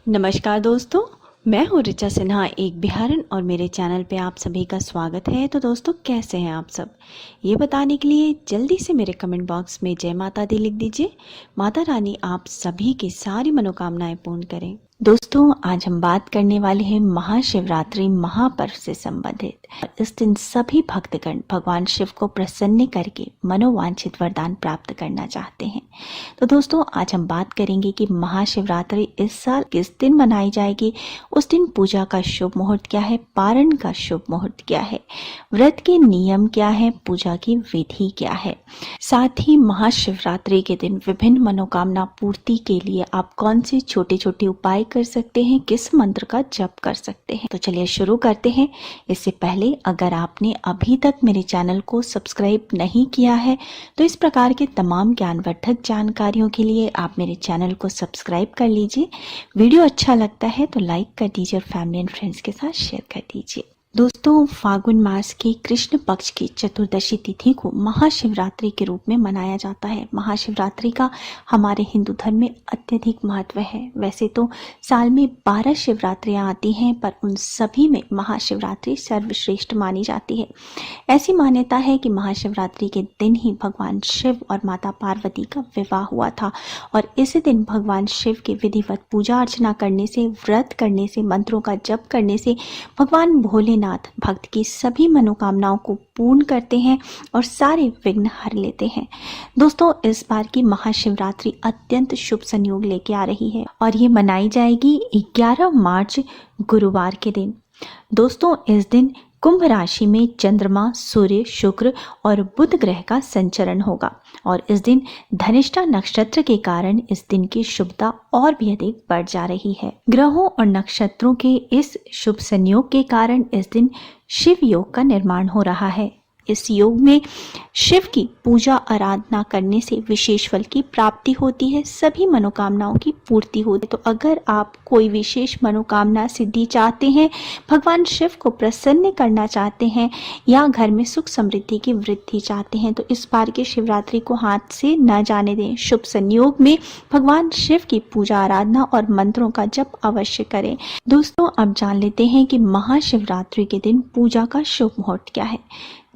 नमस्कार दोस्तों, मैं हूँ ऋचा सिन्हा, एक बिहारन, और मेरे चैनल पे आप सभी का स्वागत है। तो दोस्तों, कैसे हैं आप सब? ये बताने के लिए जल्दी से मेरे कमेंट बॉक्स में जय माता दी लिख दीजिए। माता रानी आप सभी की सारी मनोकामनाएं पूर्ण करें। दोस्तों, आज हम बात करने वाले हैं महाशिवरात्रि महापर्व से संबंधित। इस दिन सभी भक्तगण भगवान शिव को प्रसन्न करके मनोवांछित वरदान प्राप्त करना चाहते हैं। तो दोस्तों, आज हम बात करेंगे कि महाशिवरात्रि इस साल किस दिन मनाई जाएगी, उस दिन पूजा का शुभ मुहूर्त क्या है, पारण का शुभ मुहूर्त क्या है, व्रत के नियम क्या है, पूजा की विधि क्या है। साथ ही महाशिवरात्रि के दिन विभिन्न मनोकामना पूर्ति के लिए आप कौन से छोटे छोटे उपाय कर सकते हैं, किस मंत्र का जप कर सकते हैं। तो चलिए शुरू करते हैं। इससे पहले अगर आपने अभी तक मेरे चैनल को सब्सक्राइब नहीं किया है तो इस प्रकार के तमाम ज्ञानवर्धक जानकारियों के लिए आप मेरे चैनल को सब्सक्राइब कर लीजिए। वीडियो अच्छा लगता है तो लाइक कर दीजिए और फैमिली एंड फ्रेंड्स के साथ शेयर कर दीजिए। दोस्तों, फागुन मास की कृष्ण पक्ष की चतुर्दशी तिथि को महाशिवरात्रि के रूप में मनाया जाता है। महाशिवरात्रि का हमारे हिंदू धर्म में अत्यधिक महत्व है। वैसे तो साल में 12 शिवरात्रियां आती हैं, पर उन सभी में महाशिवरात्रि सर्वश्रेष्ठ मानी जाती है। ऐसी मान्यता है कि महाशिवरात्रि के दिन ही भगवान शिव और माता पार्वती का विवाह हुआ था, और इसी दिन भगवान शिव की विधिवत पूजा अर्चना करने से, व्रत करने से, मंत्रों का जप करने से भगवान भोलेनाथ भक्त की सभी मनोकामनाओं को पूर्ण करते हैं और सारे विघ्न हर लेते हैं। दोस्तों, इस बार की महाशिवरात्रि अत्यंत शुभ संयोग लेके आ रही है और ये मनाई जाएगी 11 मार्च गुरुवार के दिन। दोस्तों, इस दिन कुंभ राशि में चंद्रमा, सूर्य, शुक्र और बुध ग्रह का संचरण होगा, और इस दिन धनिष्ठा नक्षत्र के कारण इस दिन की शुभता और भी अधिक बढ़ जा रही है। ग्रहों और नक्षत्रों के इस शुभ संयोग के कारण इस दिन शिव योग का निर्माण हो रहा है। इस योग में शिव की पूजा आराधना करने से विशेष फल की प्राप्ति होती है, सभी मनोकामनाओं की पूर्ति होती है। तो अगर आप कोई विशेष मनोकामना सिद्धि चाहते हैं, भगवान शिव को प्रसन्न करना चाहते हैं, या घर में सुख समृद्धि की वृद्धि चाहते हैं, तो इस बार की शिवरात्रि को हाथ से न जाने दें। शुभ संयोग में भगवान शिव की पूजा आराधना और मंत्रों का जप अवश्य करें। दोस्तों, अब जान लेते हैं कि महाशिवरात्रि के दिन पूजा का शुभ मुहूर्त क्या है।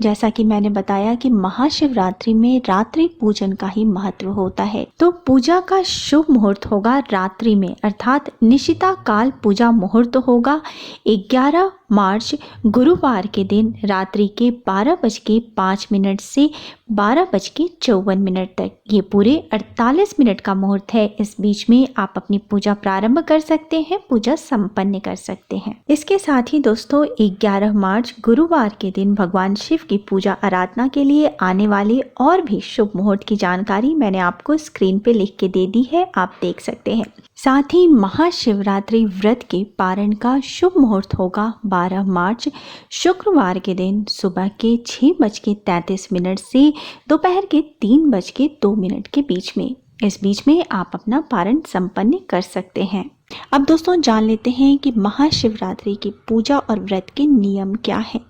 जैसा कि मैंने बताया कि महाशिवरात्रि में रात्रि पूजन का ही महत्व होता है, तो पूजा का शुभ मुहूर्त होगा रात्रि में, अर्थात निशिता काल पूजा मुहूर्त होगा 11 मार्च गुरुवार के दिन रात्रि के 12:05 से 12:54 तक। ये पूरे 48 मिनट का मुहूर्त है। इस बीच में आप अपनी पूजा प्रारंभ कर सकते हैं, पूजा संपन्न कर सकते हैं। इसके साथ ही दोस्तों, 11 मार्च गुरुवार के दिन भगवान शिव की पूजा आराधना के लिए आने वाले और भी शुभ मुहूर्त की जानकारी मैंने आपको स्क्रीन पे लिख के दे दी है, आप देख सकते हैं। साथ ही महाशिवरात्रि व्रत के पारण का शुभ मुहूर्त होगा 12 मार्च शुक्रवार के दिन सुबह के 6:33 से दोपहर के 3:02 के बीच में। इस बीच में आप अपना पारण संपन्न कर सकते हैं। अब दोस्तों, जान लेते हैं कि महाशिवरात्रि की पूजा और व्रत के नियम क्या हैं।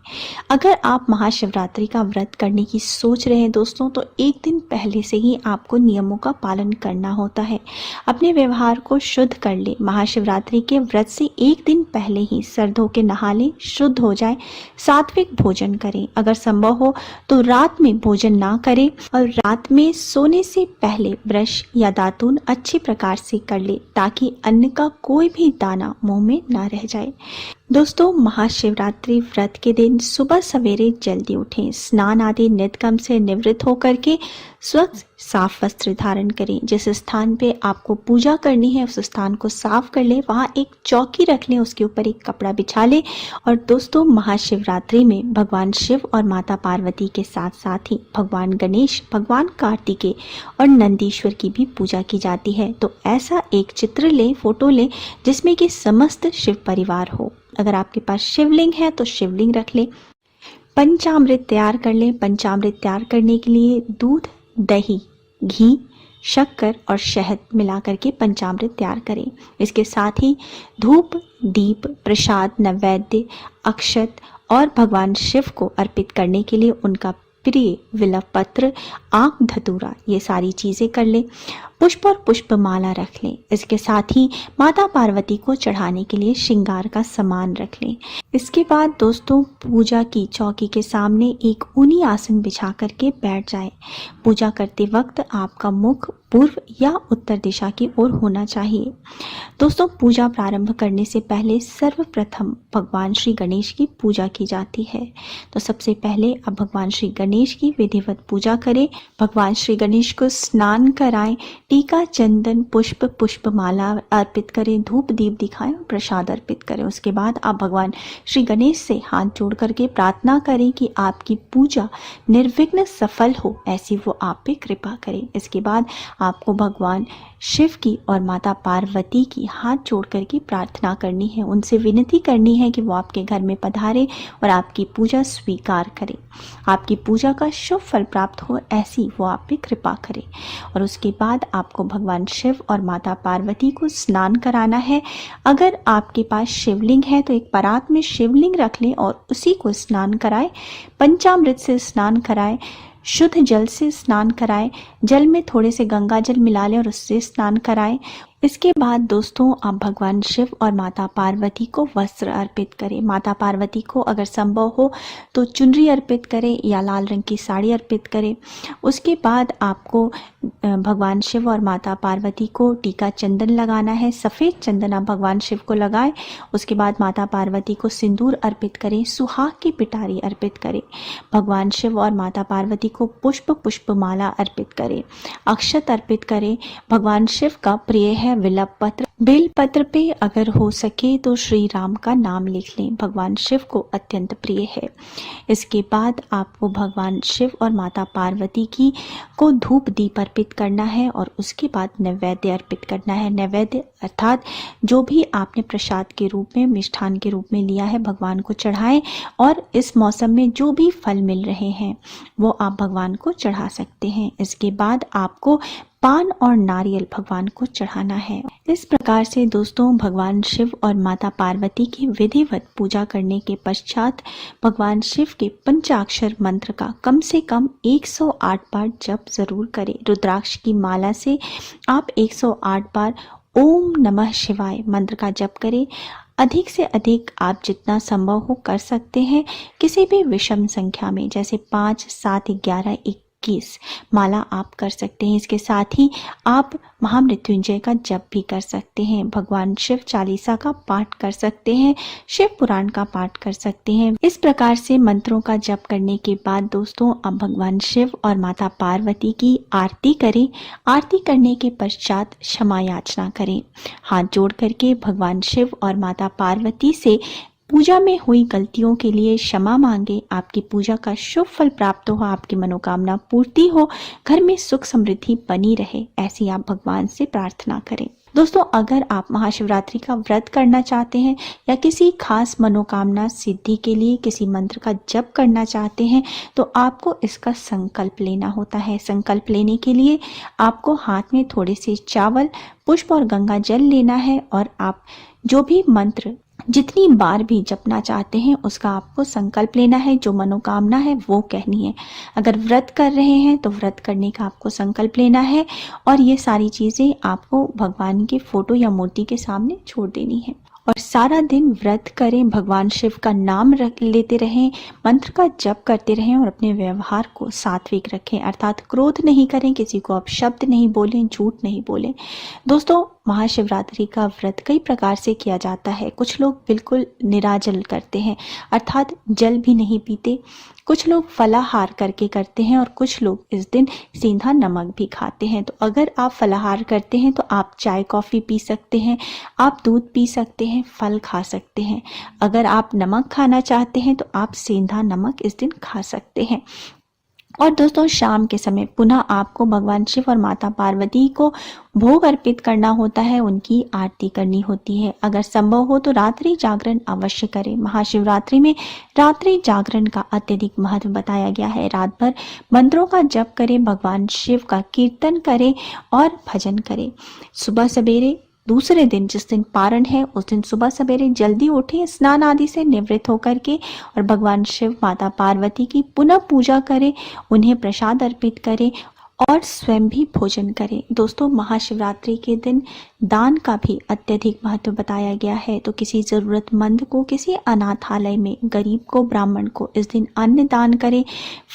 अगर आप महाशिवरात्रि का व्रत करने की सोच रहे हैं दोस्तों, तो एक दिन पहले से ही आपको नियमों का पालन करना होता है। अपने व्यवहार को शुद्ध कर ले। महाशिवरात्रि के व्रत से एक दिन पहले ही सर धो के नहा लें, शुद्ध हो जाए, सात्विक भोजन करें। अगर संभव हो तो रात में भोजन ना करें, और रात में सोने से पहले ब्रश या दातून अच्छी प्रकार से कर ले, ताकि अन्न का कोई भी दाना मुंह में ना रह जाए। दोस्तों, महाशिवरात्रि व्रत के दिन सुबह सवेरे जल्दी उठें, स्नान आदि नित्यकर्म से निवृत्त होकर के स्वच्छ साफ वस्त्र धारण करें। जिस स्थान पे आपको पूजा करनी है उस स्थान को साफ कर लें, वहाँ एक चौकी रख लें, उसके ऊपर एक कपड़ा बिछा लें। और दोस्तों, महाशिवरात्रि में भगवान शिव और माता पार्वती के साथ साथ ही भगवान गणेश, भगवान कार्तिकेय और नंदीश्वर की भी पूजा की जाती है। तो ऐसा एक चित्र लें, फोटो लें, जिसमें कि समस्त शिव परिवार हो। अगर आपके पास शिवलिंग है तो शिवलिंग रख लें। पंचामृत तैयार कर लें। पंचामृत तैयार करने के लिए दूध, दही, घी, शक्कर और शहद मिला करके पंचामृत तैयार करें। इसके साथ ही धूप, दीप, प्रसाद, नैवेद्य, अक्षत और भगवान शिव को अर्पित करने के लिए उनका प्रिय विल्व पत्र, आक धतूरा, ये सारी चीज़ें कर लें। पुष्प और पुष्पमाला रख लें। इसके साथ ही माता पार्वती को चढ़ाने के लिए श्रृंगार का सामान रख लें। इसके बाद दोस्तों पूजा की चौकी के सामने एक ऊनी आसन बिछा करके बैठ जाएं। पूजा करते वक्त आपका मुख पूर्व या उत्तर दिशा की ओर होना चाहिए। दोस्तों पूजा प्रारंभ करने से पहले सर्वप्रथम भगवान श्री गणेश की पूजा की जाती है। तो सबसे पहले आप भगवान श्री गणेश की विधिवत पूजा करें। भगवान श्री गणेश को स्नान कराएं, टीका चंदन पुष्प पुष्पमाला अर्पित करें, धूप दीप दिखाएं और प्रसाद अर्पित करें। उसके बाद आप भगवान श्री गणेश से हाथ जोड़ करके प्रार्थना करें कि आपकी पूजा निर्विघ्न सफल हो, ऐसी वो आप पे कृपा करें। इसके बाद आपको भगवान शिव की और माता पार्वती की हाथ जोड़ करके प्रार्थना करनी है, उनसे विनती करनी है कि वो आपके घर में पधारे और आपकी पूजा स्वीकार करें, आपकी पूजा का शुभ फल प्राप्त हो, ऐसी वो आप पे कृपा करें। और उसके बाद आपको भगवान शिव और माता पार्वती को स्नान कराना है। अगर आपके पास शिवलिंग है तो एक परात में शिवलिंग रख लें और उसी को स्नान कराएं। पंचामृत से स्नान कराएं, शुद्ध जल से स्नान कराएं, जल में थोड़े से गंगा जल मिला लें और उससे स्नान कराएं। इसके बाद दोस्तों आप भगवान शिव और माता पार्वती को वस्त्र अर्पित करें। माता पार्वती को अगर संभव हो तो चुनरी अर्पित करें या लाल रंग की साड़ी अर्पित करें। उसके बाद आपको भगवान शिव और माता पार्वती को टीका चंदन लगाना है। सफ़ेद चंदन आप भगवान शिव को लगाएं। उसके बाद माता पार्वती को सिंदूर अर्पित करें, सुहाग की पिटारी अर्पित करें। भगवान शिव और माता पार्वती को पुष्प पुष्पमाला अर्पित करें, अक्षत अर्पित करें। भगवान शिव का प्रिय है विलप पत्र। बेल पत्र पे अगर हो सके तो श्री राम का नाम लिख लें, भगवान शिव को अत्यंत प्रिय है। इसके बाद आपको भगवान शिव और माता पार्वती की को धूप दीप अर्पित करना है और उसके बाद नैवेद्य अर्पित करना है। नैवेद्य अर्थात जो भी आपने प्रसाद के रूप में, मिष्ठान के रूप में लिया है, भगवान को चढ़ाएं। और इस मौसम में जो भी फल मिल रहे हैं वो आप भगवान को चढ़ा सकते हैं। इसके बाद आपको पान और नारियल भगवान को चढ़ाना है। इस प्रकार से दोस्तों भगवान शिव और माता पार्वती की विधिवत पूजा करने के पश्चात भगवान शिव के पंचाक्षर मंत्र का कम से कम 108 बार जप जरूर करें। रुद्राक्ष की माला से आप 108 बार ओम नमः शिवाय मंत्र का जप करें। अधिक से अधिक आप जितना संभव हो कर सकते हैं। किसी भी विषम संख्या में जैसे 5, 7, 11, 21 माला आप कर सकते हैं। इसके साथ ही आप महामृत्युंजय का जप भी कर सकते हैं, भगवान शिव चालीसा का पाठ कर सकते हैं, शिव पुराण का पाठ कर सकते हैं। इस प्रकार से मंत्रों का जप करने के बाद दोस्तों अब भगवान शिव और माता पार्वती की आरती करें। आरती करने के पश्चात क्षमा याचना करें। हाथ जोड़ करके भगवान शिव और माता पार्वती से पूजा में हुई गलतियों के लिए क्षमा मांगे। आपकी पूजा का शुभ फल प्राप्त हो, आपकी मनोकामना पूर्ति हो, घर में सुख समृद्धि बनी रहे, ऐसी आप भगवान से प्रार्थना करें। दोस्तों अगर आप महाशिवरात्रि का व्रत करना चाहते हैं या किसी खास मनोकामना सिद्धि के लिए किसी मंत्र का जप करना चाहते हैं तो आपको इसका संकल्प लेना होता है। संकल्प लेने के लिए आपको हाथ में थोड़े से चावल, पुष्प और गंगा जल लेना है और आप जो भी मंत्र जितनी बार भी जपना चाहते हैं उसका आपको संकल्प लेना है। जो मनोकामना है वो कहनी है। अगर व्रत कर रहे हैं तो व्रत करने का आपको संकल्प लेना है और ये सारी चीज़ें आपको भगवान के फोटो या मूर्ति के सामने छोड़ देनी है और सारा दिन व्रत करें, भगवान शिव का नाम लेते रहें, मंत्र का जप करते रहें और अपने व्यवहार को सात्विक रखें, अर्थात क्रोध नहीं करें, किसी को अपशब्द नहीं बोलें, झूठ नहीं बोलें। दोस्तों महाशिवरात्रि का व्रत कई प्रकार से किया जाता है। कुछ लोग बिल्कुल निराजल करते हैं, अर्थात जल भी नहीं पीते। कुछ लोग फलाहार करके करते हैं और कुछ लोग इस दिन सीधा नमक भी खाते हैं। तो अगर आप फलाहार करते हैं तो आप चाय कॉफ़ी पी सकते हैं, आप दूध पी सकते हैं, फल खा सकते हैं। अगर आप नमक खाना चाहते हैं तो आप सेंधा नमक इस दिन खा सकते हैं। और दोस्तों शाम के समय पुनः आपको भगवान शिव और माता पार्वती को भोग अर्पित करना होता है, उनकी आरती करनी होती है। अगर संभव हो तो रात्रि जागरण अवश्य करें। महाशिवरात्रि में रात्रि जागरण का अत्यधिक महत्व बताया गया है। रात भर मंत्रों का जप करें, भगवान शिव का कीर्तन करें और भजन करें। सुबह सवेरे दूसरे दिन जिस दिन पारण है उस दिन सुबह सवेरे जल्दी उठें, स्नान आदि से निवृत्त होकर के और भगवान शिव माता पार्वती की पुनः पूजा करें, उन्हें प्रसाद अर्पित करें और स्वयं भी भोजन करें। दोस्तों, महाशिवरात्रि के दिन दान का भी अत्यधिक महत्व बताया गया है। तो किसी ज़रूरतमंद को, किसी अनाथालय में गरीब को, ब्राह्मण को इस दिन अन्न दान करें,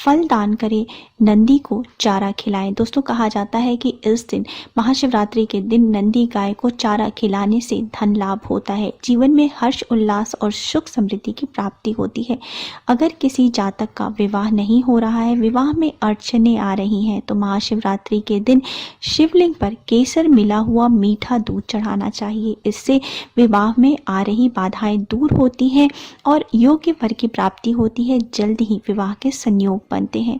फल दान करें, नंदी को चारा खिलाएं। दोस्तों, कहा जाता है कि इस दिन, महाशिवरात्रि के दिन, नंदी गाय को चारा खिलाने से धन लाभ होता है, जीवन में हर्ष, उल्लास और सुख समृद्धि की प्राप्ति होती है। अगर किसी जातक का विवाह नहीं हो रहा है, विवाह में अड़चने आ रही हैं, तो महाशिवरात्रि के दिन शिवलिंग पर केसर मिला हुआ मीठा दूध चढ़ाना चाहिए। इससे विवाह में आ रही बाधाएं दूर होती हैं और योग्य वर की प्राप्ति होती है। जल्द ही विवाह के संयोग बनते हैं।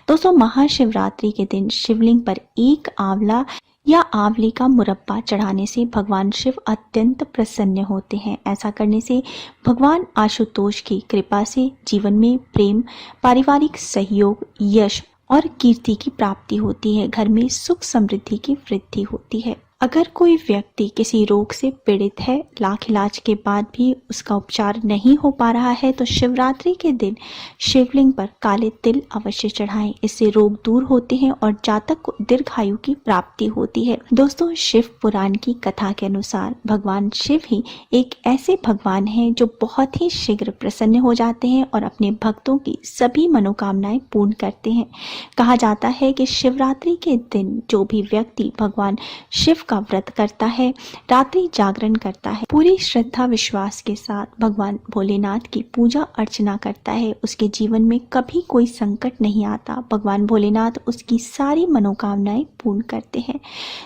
दोस्तों, महाशिवरात्रि के दिन शिवलिंग पर एक आंवला या आंवले का मुरब्बा चढ़ाने से भगवान शिव अत्यंत प्रसन्न होते हैं। ऐसा करने से भगवान आशुतोष की कृपा से जीवन में प्रेम, पारिवारिक सहयोग, यश और कीर्ति की प्राप्ति होती है। घर में सुख समृद्धि की वृद्धि होती है। अगर कोई व्यक्ति किसी रोग से पीड़ित है, लाख इलाज के बाद भी उसका उपचार नहीं हो पा रहा है, तो शिवरात्रि के दिन शिवलिंग पर काले तिल अवश्य चढ़ाएं। इससे रोग दूर होते हैं और जातक को दीर्घायु की प्राप्ति होती है। दोस्तों, शिव पुराण की कथा के अनुसार भगवान शिव ही एक ऐसे भगवान हैं जो बहुत ही शीघ्र प्रसन्न हो जाते हैं और अपने भक्तों की सभी मनोकामनाएं पूर्ण करते हैं। कहा जाता है कि शिवरात्रि के दिन जो भी व्यक्ति भगवान शिव का व्रत करता है, रात्रि जागरण करता है, पूरी श्रद्धा विश्वास के साथ भगवान भोलेनाथ की पूजा अर्चना करता है, उसके जीवन में कभी कोई संकट नहीं आता। भगवान भोलेनाथ उसकी सारी मनोकामनाएं पूर्ण करते हैं।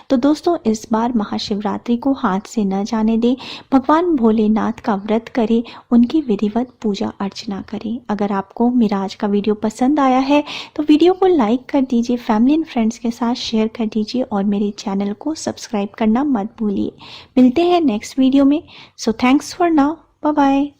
तो दोस्तों, इस बार महाशिवरात्रि को हाथ से न जाने दें। भगवान भोलेनाथ का व्रत करें, उनकी विधिवत पूजा अर्चना करें। अगर आपको मेरा आज का वीडियो पसंद आया है तो वीडियो को लाइक कर दीजिए, फैमिली एंड फ्रेंड्स के साथ शेयर कर दीजिए और मेरे चैनल को सब्सक्राइब करना मत भूलिए। मिलते हैं नेक्स्ट वीडियो में। So thanks for now, bye bye.